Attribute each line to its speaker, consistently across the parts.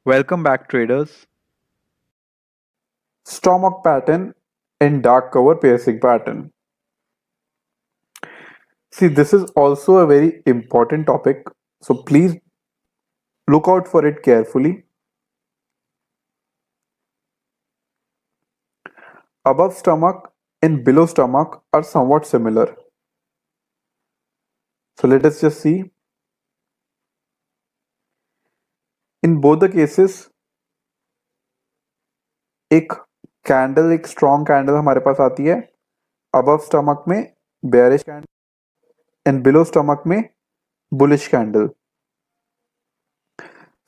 Speaker 1: Welcome back, traders.
Speaker 2: Stomach pattern and dark cover piercing pattern. See, this is also a very important topic, so please look out for it carefully. Above stomach and below stomach are somewhat similar. So let us just see. In both the cases, एक candle एक strong candle हमारे पास आती है above stomach में bearish candle and below stomach में bullish candle.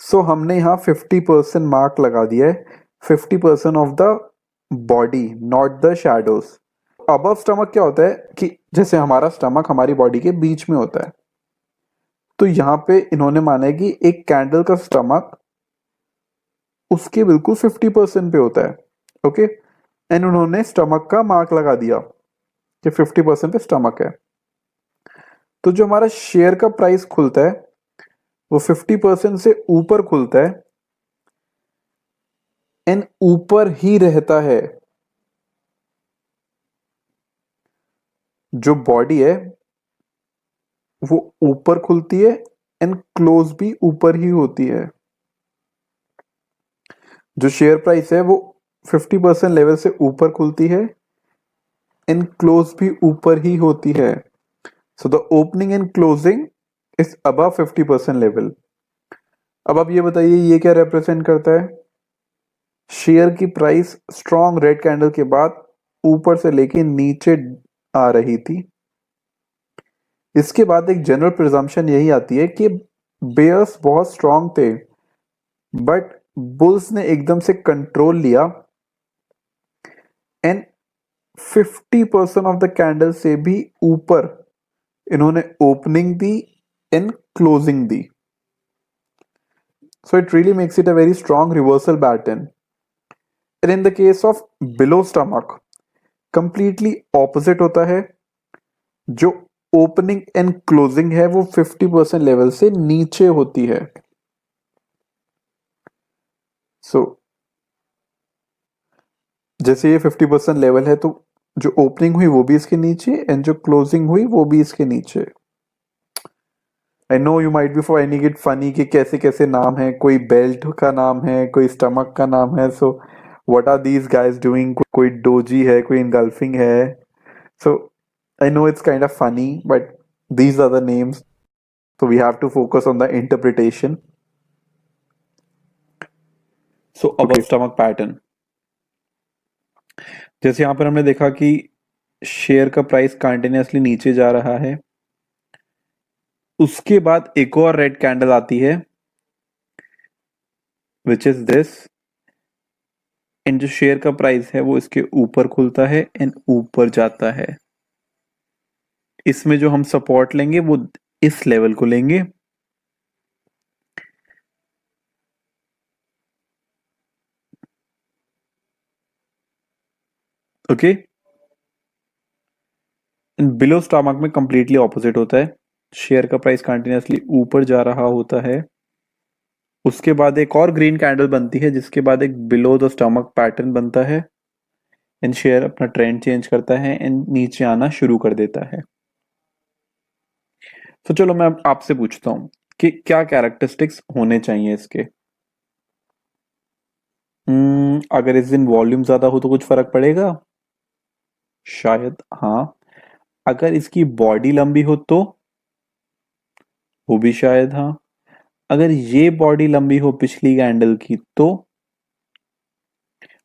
Speaker 2: सो हमने यहाँ 50% mark लगा दिया है, 50% of the body, not the shadows. Above stomach क्या होता है कि जैसे हमारा स्टमक हमारी बॉडी के बीच में होता है, तो यहाँ पे इन्होंने माना है कि एक कैंडल का स्टमक उसके बिल्कुल 50% पे होता है. ओके, एंड उन्होंने स्टमक का मार्क लगा दिया कि 50% पे स्टमक है. तो जो हमारा शेयर का प्राइस खुलता है वो 50% से ऊपर खुलता है एंड ऊपर ही रहता है. जो बॉडी है वो ऊपर खुलती है एंड क्लोज भी ऊपर ही होती है. जो शेयर प्राइस है वो 50% लेवल से ऊपर खुलती है एंड क्लोज भी ऊपर ही होती है. So the opening and closing is above 50% level. अब आप ये बताइए ये क्या रिप्रेजेंट करता है. शेयर की प्राइस स्ट्रॉन्ग रेड कैंडल के बाद ऊपर से लेके नीचे आ रही थी. इसके बाद एक जनरल प्रिजम्पशन यही आती है कि बेयर्स बहुत स्ट्रॉन्ग थे बट बुल्स ने एकदम से कंट्रोल लिया एंड 50% ऑफ द कैंडल से भी ऊपर इन्होंने opening the and closing the. So it really makes it a very strong reversal pattern. And in the case of below stomach completely opposite होता है. जो ओपनिंग एंड क्लोजिंग है वो 50% level से नीचे होती है. सो जैसे ये 50% लेवल है तो जो ओपनिंग हुई वो भी इसके नीचे एंड जो क्लोजिंग हुई वो भी इसके नीचे. I know you might be finding it funny कि कैसे कैसे नाम है, कोई बेल्ट का नाम है, कोई स्टमक का नाम है. So what are these guys doing. कोई डोजी है, कोई इनगल्फिंग है. So I know it's kind of funny but these are the names, so we have to focus on the interpretation. So above stomach pattern, जैसे यहां पर हमने देखा कि शेयर का प्राइस कंटिन्यूसली नीचे जा रहा है. उसके बाद एक और रेड कैंडल आती है विच इज दिस, एंड जो शेयर का प्राइस है वो इसके ऊपर खुलता है एंड ऊपर जाता है. इसमें जो हम सपोर्ट लेंगे वो इस लेवल को लेंगे. ओके, बिलो स्टमक में कंप्लीटली ऑपोजिट होता है. शेयर का प्राइस कंटिन्यूसली ऊपर जा रहा होता है. उसके बाद एक और ग्रीन कैंडल बनती है जिसके बाद एक बिलो द स्टमक पैटर्न बनता है एंड शेयर अपना ट्रेंड चेंज करता है एंड नीचे आना शुरू कर देता है. तो चलो मैं आपसे पूछता हूं कि क्या कैरेक्टरिस्टिक्स होने चाहिए इसके. अगर इस दिन वॉल्यूम ज्यादा हो तो कुछ फर्क पड़ेगा? शायद हाँ. अगर इसकी बॉडी लंबी हो तो वो भी शायद हाँ. अगर ये बॉडी लंबी हो पिछली कैंडल की तो,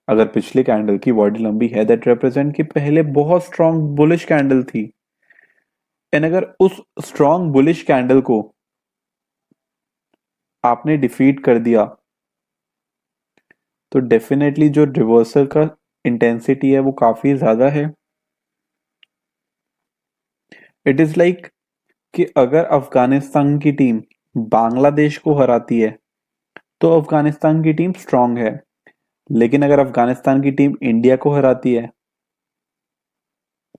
Speaker 2: अगर पिछले कैंडल की बॉडी लंबी है दैट रिप्रेजेंट कि पहले बहुत स्ट्रॉन्ग बुलिश कैंडल थी. एंड अगर उस स्ट्रॉन्ग बुलिश कैंडल को आपने डिफीट कर दिया तो डेफिनेटली जो रिवर्सल का इंटेंसिटी है वो काफी ज्यादा है. इट इज लाइक कि अगर अफगानिस्तान की टीम बांग्लादेश को हराती है तो अफगानिस्तान की टीम स्ट्रांग है, लेकिन अगर अफगानिस्तान की टीम इंडिया को हराती है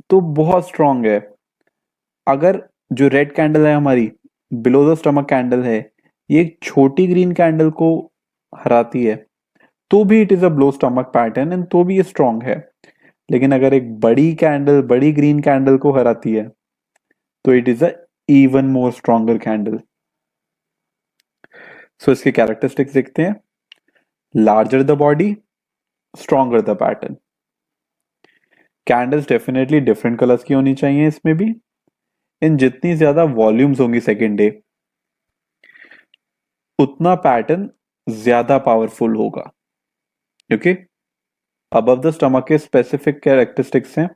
Speaker 2: तो बहुत स्ट्रांग है. अगर जो रेड कैंडल है हमारी बिलो द स्टमक कैंडल है, ये एक छोटी ग्रीन कैंडल को हराती है तो भी it is a blow stomach pattern and तो भी ये स्ट्रांग है। लेकिन अगर एक बड़ी कैंडल, बड़ी ग्रीन कैंडल को हराती है तो it is a even more stronger candle. So इसके कैरेक्टरिस्टिक्स देखते हैं। Larger the body, stronger the pattern. Candles definitely different colours की होनी चाहिए इसमें भी। इन जितनी ज्यादा वॉल्यूम्स होंगी सेकेंड डे, उतना पैटर्न ज्यादा पावरफुल होगा। ओके, अबव द स्टमक के स्पेसिफिक कैरेक्टरिस्टिक्स हैं।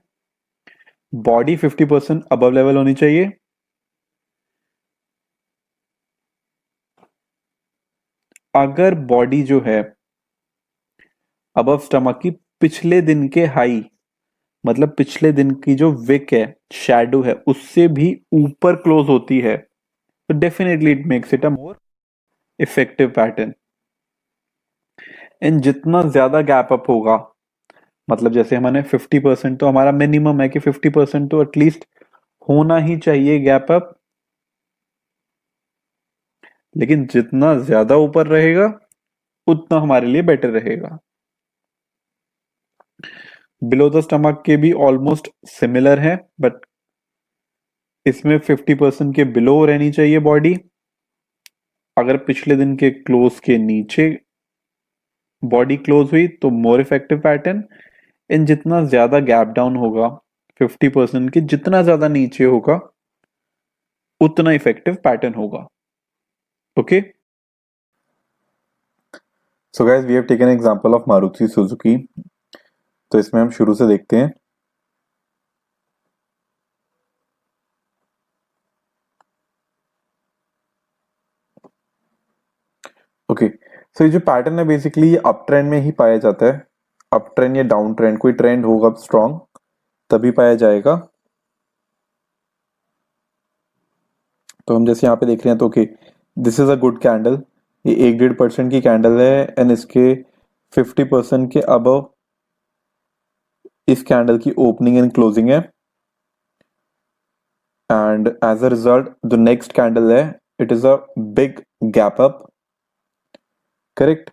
Speaker 2: बॉडी 50% अबव लेवल होनी चाहिए। अगर बॉडी जो है अबव स्टमक की पिछले दिन के हाई, मतलब पिछले दिन की जो विक है, शैडो है, उससे भी ऊपर क्लोज होती है, तो definitely it makes it a more effective pattern. And जितना ज्यादा गैप अप होगा, मतलब जैसे हमारे 50% तो हमारा मिनिमम है कि 50% तो एटलीस्ट होना ही चाहिए गैप अप, लेकिन जितना ज्यादा ऊपर रहेगा उतना हमारे लिए बेटर रहेगा। बिलो द स्टमक के भी ऑलमोस्ट सिमिलर है, बट इसमें 50% के बिलो रहनी चाहिए बॉडी। अगर पिछले दिन के क्लोज के नीचे बॉडी क्लोज हुई तो मोर इफेक्टिव पैटर्न। इन जितना ज्यादा गैप डाउन होगा 50% के जितना ज्यादा नीचे होगा उतना इफेक्टिव पैटर्न होगा। Okay, so guys we have taken example of Maruti Suzuki. तो इसमें हम शुरू से देखते हैं। ओके, सो ये जो पैटर्न है बेसिकली ये अप ट्रेंड में ही पाया जाता है। अप ट्रेंड या डाउन ट्रेंड, कोई ट्रेंड होगा स्ट्रॉन्ग तभी पाया जाएगा। तो हम जैसे यहाँ पे देख रहे हैं तो okay, this is a good candle. ये 1-1.5% की कैंडल है एंड इसके 50% के अबव इस कैंडल की ओपनिंग एंड क्लोजिंग है। And as a result the next candle है, it is a big gap up. Correct.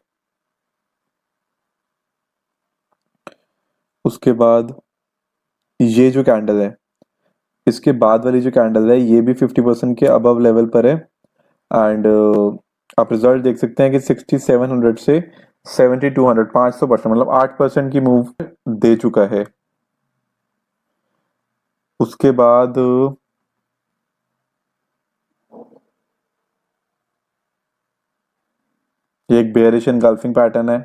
Speaker 2: उसके बाद ये जो कैंडल है, इसके बाद वाली जो कैंडल है ये भी 50% के अबव लेवल पर है। एंड आप रिजल्ट देख सकते हैं कि 6700 से 7200, 500%, मतलब 8% की मूव दे चुका है। उसके बाद ये एक बेयरिश एनगल्फिंग पैटर्न है।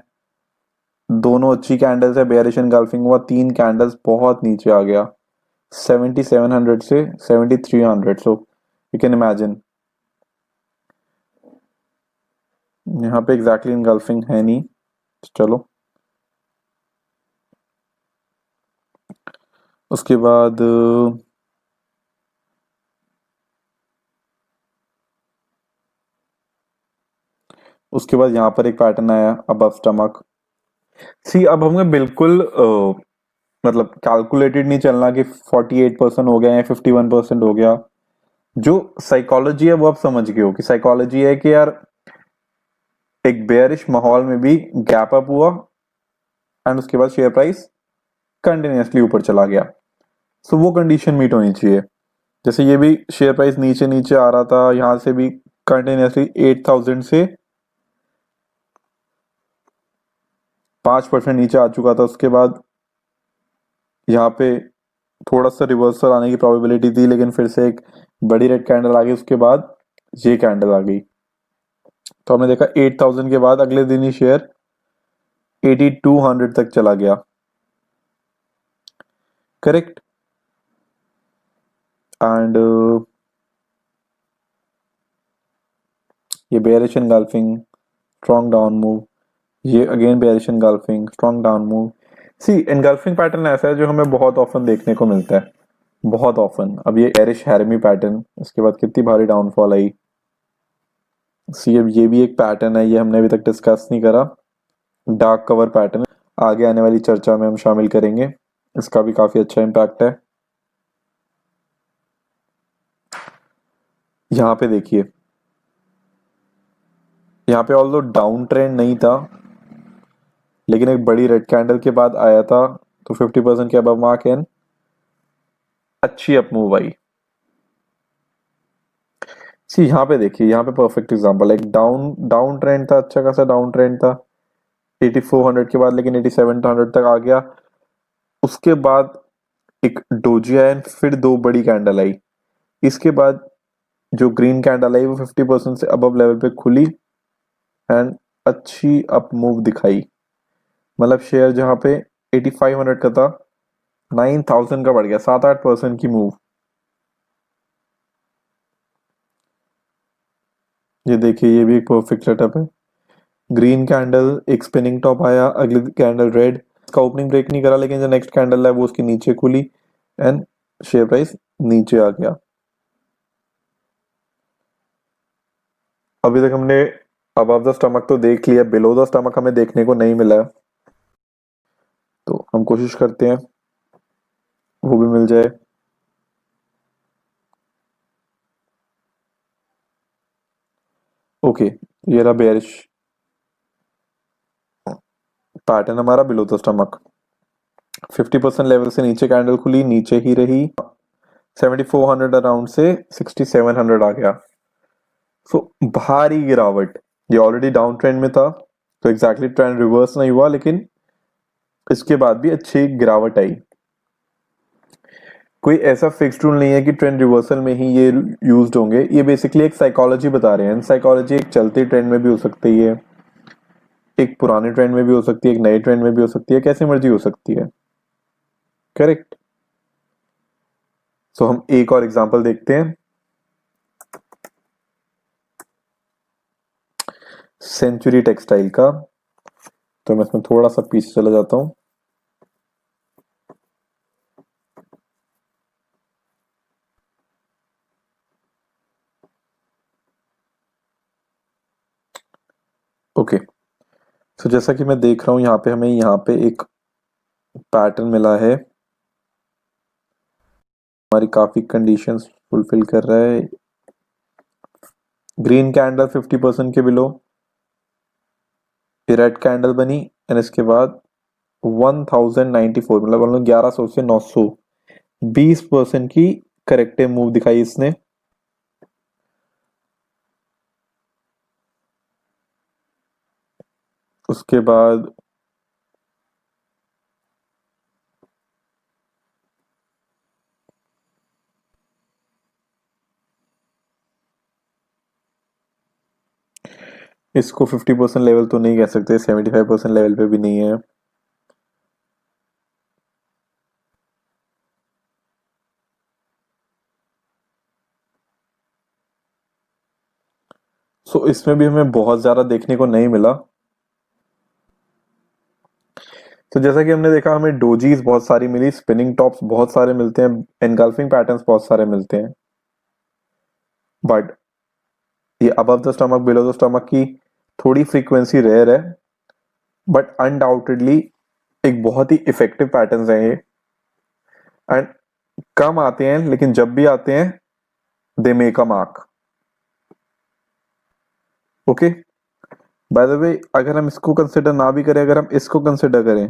Speaker 2: दोनों अच्छी कैंडल्स है। बेयरिश एनगल्फिंग हुआ, 3 कैंडल्स बहुत नीचे आ गया 7700 से 7300। सो यू कैन इमेजिन यहाँ पे एग्जैक्टली एनगल्फिंग है नहीं। चलो, उसके बाद यहाँ पर एक पैटर्न आया अबव स्टमक। सी अब हमें बिल्कुल मतलब कैलकुलेटेड नहीं चलना कि 48% हो गया या 51% हो गया। जो साइकोलॉजी है वो आप समझ गए हो कि साइकोलॉजी है कि यार एक बेयरिश माहौल में भी गैप अप हुआ एंड उसके बाद शेयर प्राइस कंटिन्यूसली ऊपर चला गया। सो वो कंडीशन मीट होनी चाहिए। जैसे ये भी शेयर प्राइस नीचे नीचे आ रहा था, यहां से भी कंटिन्यूसली 8000 से 5% नीचे आ चुका था। उसके बाद यहाँ पे थोड़ा सा रिवर्सल आने की प्रोबेबिलिटी थी, लेकिन फिर से एक बड़ी रेड कैंडल आ गई। उसके बाद ये कैंडल आ गई, तो हमने देखा 8000 के बाद अगले दिन ही शेयर 8200 तक चला गया। करेक्ट। एंड ये bearish engulfing, strong down move, ये again bearish engulfing, strong down move. See engulfing pattern ऐसा है जो हमें बहुत ऑफन देखने को मिलता है, बहुत ऑफन। अब ये बेयरिश हैरमी पैटर्न, इसके बाद कितनी भारी डाउनफॉल आई। सी अब ये भी एक पैटर्न है, ये हमने अभी तक डिस्कस नहीं करा। डार्क कवर पैटर्न आगे आने वाली चर्चा में हम शामिल करेंगे, इसका भी काफी अच्छा इम्पैक्ट है। यहाँ पे देखिए, यहाँ पे ऑल्दो डाउन ट्रेंड नहीं था, लेकिन एक बड़ी रेड कैंडल के बाद आया था, तो 50% के अबव मार्क एंड अच्छी अप मूव आई। सी यहाँ पे देखिए, यहाँ पे परफेक्ट एग्जांपल, एक डाउन डाउन ट्रेंड था, अच्छा खासा डाउन ट्रेंड था 8400 के बाद, लेकिन 8700 तक आ गया। उसके बाद एक डोजी आया, फिर दो बड़ी कैंडल आई। इसके बाद जो ग्रीन कैंडल आई वो 50% से अबव लेवल पे खुली एंड अच्छी अप मूव दिखाई। मतलब शेयर जहां पे 8500 का था 9000 का बढ़ गया, 7-8% की मूव। ये देखिए, ये भी एक परफेक्ट सेटअप है। ग्रीन कैंडल, एक स्पिनिंग टॉप आया, अगली कैंडल रेड, इसका ओपनिंग ब्रेक नहीं करा, लेकिन जो नेक्स्ट कैंडल है वो उसके नीचे खुली एंड शेयर प्राइस नीचे आ गया। अभी तक हमने अबव द स्टमक तो देख लिया, बिलो द स्टमक हमें देखने को नहीं मिला है, तो हम कोशिश करते हैं वो भी मिल जाए। ओके, ये रहा बेयरिश पैटर्न हमारा बिलो द स्टमक। 50% लेवल से नीचे कैंडल खुली, नीचे ही रही, 7400 अराउंड से 6700 आ गया। सो भारी गिरावट। ये ऑलरेडी डाउन ट्रेंड में था, तो एग्जैक्टली ट्रेंड रिवर्स नहीं हुआ, लेकिन इसके बाद भी अच्छी गिरावट आई। कोई ऐसा फिक्स रूल नहीं है कि ट्रेंड रिवर्सल में ही ये यूज्ड होंगे, ये बेसिकली एक साइकोलॉजी बता रहे हैं। साइकोलॉजी एक चलते ट्रेंड में भी हो सकती है, एक पुराने ट्रेंड में भी हो सकती है, एक नए ट्रेंड में भी हो सकती है, कैसे मर्जी हो सकती है। करेक्ट। सो हम एक और एग्जांपल देखते हैं, सेंचुरी टेक्सटाइल का। तो मैं इसमें थोड़ा सा पीछे चला जाता हूं। ओके, तो जैसा कि मैं देख रहा हूं, यहाँ पे हमें यहाँ पे एक पैटर्न मिला है, हमारी काफी कंडीशंस फुलफिल कर रहा है। ग्रीन कैंडल 50% के बिलो, रेड कैंडल बनी एंड इसके बाद 1094, मतलब हम लोग 1100 से 900, 20% की करेक्टिव मूव दिखाई इसने। उसके बाद इसको 50% लेवल तो नहीं कह सकते, 75% लेवल पे भी नहीं है। सो इसमें भी हमें बहुत ज्यादा देखने को नहीं मिला। तो जैसा कि हमने देखा, हमें डोजीज बहुत सारी मिली, स्पिनिंग टॉप्स बहुत सारे मिलते हैं, एनगल्फिंग पैटर्न्स बहुत सारे मिलते हैं, बट ये above the stomach below the stomach की थोड़ी फ्रीक्वेंसी रेयर है, बट अनडाउटेडली एक बहुत ही इफेक्टिव पैटर्न्स हैं ये। एंड कम आते हैं, लेकिन जब भी आते हैं they make a mark. Okay, by the way, अगर हम इसको कंसिडर ना भी करें, अगर हम इसको कंसिडर करें,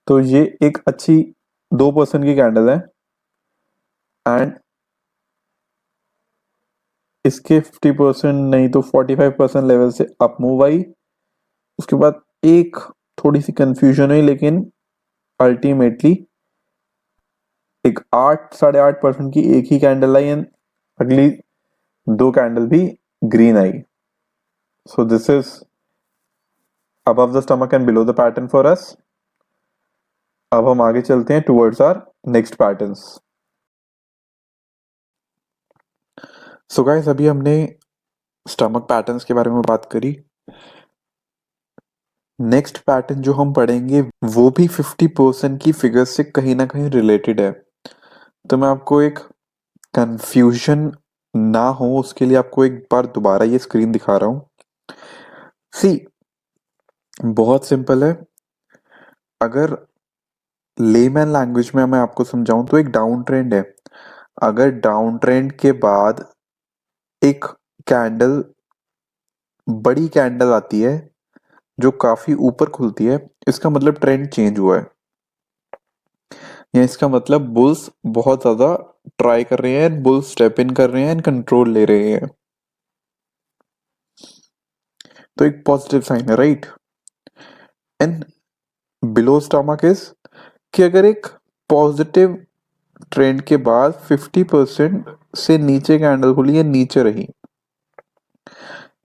Speaker 2: तो ये एक अच्छी 2% की कैंडल है एंड इसके 50% नहीं तो 45% लेवल से अप मूव आई। उसके बाद एक थोड़ी सी कंफ्यूजन हुई, लेकिन अल्टीमेटली एक 8-8.5% की एक ही कैंडल आई एंड अगली दो कैंडल भी green I. So this is above the stomach and below the pattern for us। अब हम आगे चलते हैं towards our next patterns. So guys, अभी हमने स्टमक पैटर्न्स के बारे में बात करी। नेक्स्ट पैटर्न जो हम पढ़ेंगे वो भी 50% की फिगर से कहीं ना कहीं रिलेटेड है। तो मैं आपको एक कंफ्यूजन ना हो उसके लिए आपको एक बार दोबारा ये स्क्रीन दिखा रहा हूं। सी, बहुत सिंपल है। अगर लेमैन लैंग्वेज में मैं आपको समझाऊं तो एक डाउन ट्रेंड है। अगर डाउन ट्रेंड के बाद एक कैंडल बड़ी कैंडल आती है जो काफी ऊपर खुलती है, इसका मतलब ट्रेंड चेंज हुआ है, या इसका मतलब बुल्स बहुत ज्यादा ट्राई कर रहे हैं, बुल्स स्टेप इन कर रहे हैं एंड कंट्रोल ले रहे हैं। तो एक पॉजिटिव साइन है, right. And below stomach is कि अगर एक पॉजिटिव ट्रेंड के बाद 50% से नीचे कैंडल खुली या नीचे रही,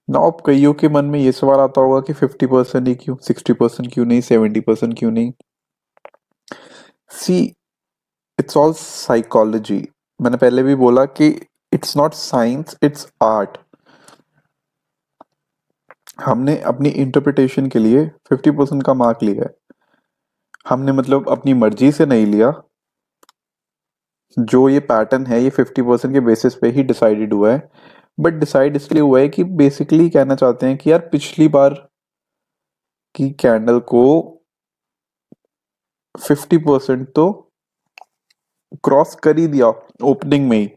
Speaker 2: ना अब कईयों के मन में ये सवाल आता होगा कि 50% ही क्यों, 60% क्यों नहीं, 70% क्यों नहीं। सी, इट्स ऑल साइकोलॉजी। मैंने पहले भी बोला कि it's not science, it's art. हमने अपनी इंटरप्रिटेशन के लिए 50% का मार्क लिया है। हमने मतलब अपनी मर्जी से नहीं लिया। जो ये पैटर्न है ये 50% के बेसिस पे ही डिसाइडेड हुआ है। बट डिसाइड इसलिए हुआ है कि बेसिकली कहना चाहते हैं कि यार पिछली बार की कैंडल को 50% तो क्रॉस कर ही दिया ओपनिंग में ही।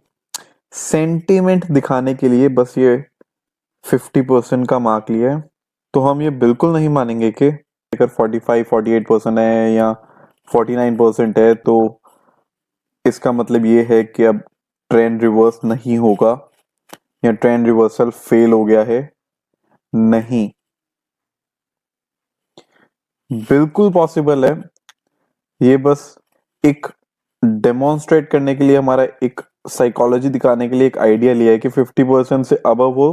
Speaker 2: सेंटीमेंट दिखाने के लिए बस ये 50% का मार्क लिया है। तो हम ये बिल्कुल नहीं मानेंगे कि अगर 45-48% है या 49% है तो इसका मतलब ये है कि अब ट्रेंड रिवर्स नहीं होगा या ट्रेंड रिवर्सल फेल हो गया है। नहीं, बिल्कुल पॉसिबल है। ये बस एक डेमोन्स्ट्रेट करने के लिए, हमारा एक साइकोलॉजी दिखाने के लिए एक आइडिया लिया है कि 50% से अबव हो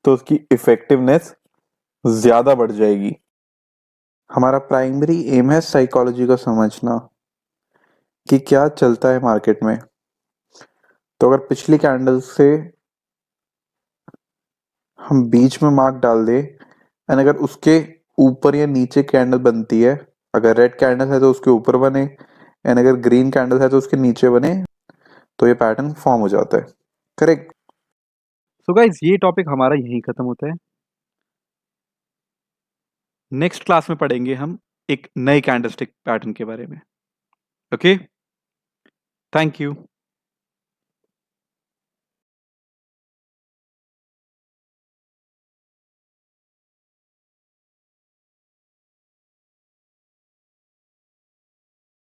Speaker 2: तो उसकी इफेक्टिवनेस ज्यादा बढ़ जाएगी। हमारा प्राइमरी एम है साइकोलॉजी को समझना कि क्या चलता है मार्केट में। तो अगर पिछली कैंडल से हम बीच में मार्क डाल दे एंड अगर उसके ऊपर या नीचे कैंडल बनती है, अगर रेड कैंडल है तो उसके ऊपर बने एंड अगर ग्रीन कैंडल है तो उसके नीचे बने, तो ये पैटर्न फॉर्म हो जाता है। करेक्ट।
Speaker 1: सो गाइज ये टॉपिक हमारा यहीं खत्म होता है। नेक्स्ट क्लास में पढ़ेंगे हम एक नए कैंडलस्टिक पैटर्न के बारे में। Okay, thank you.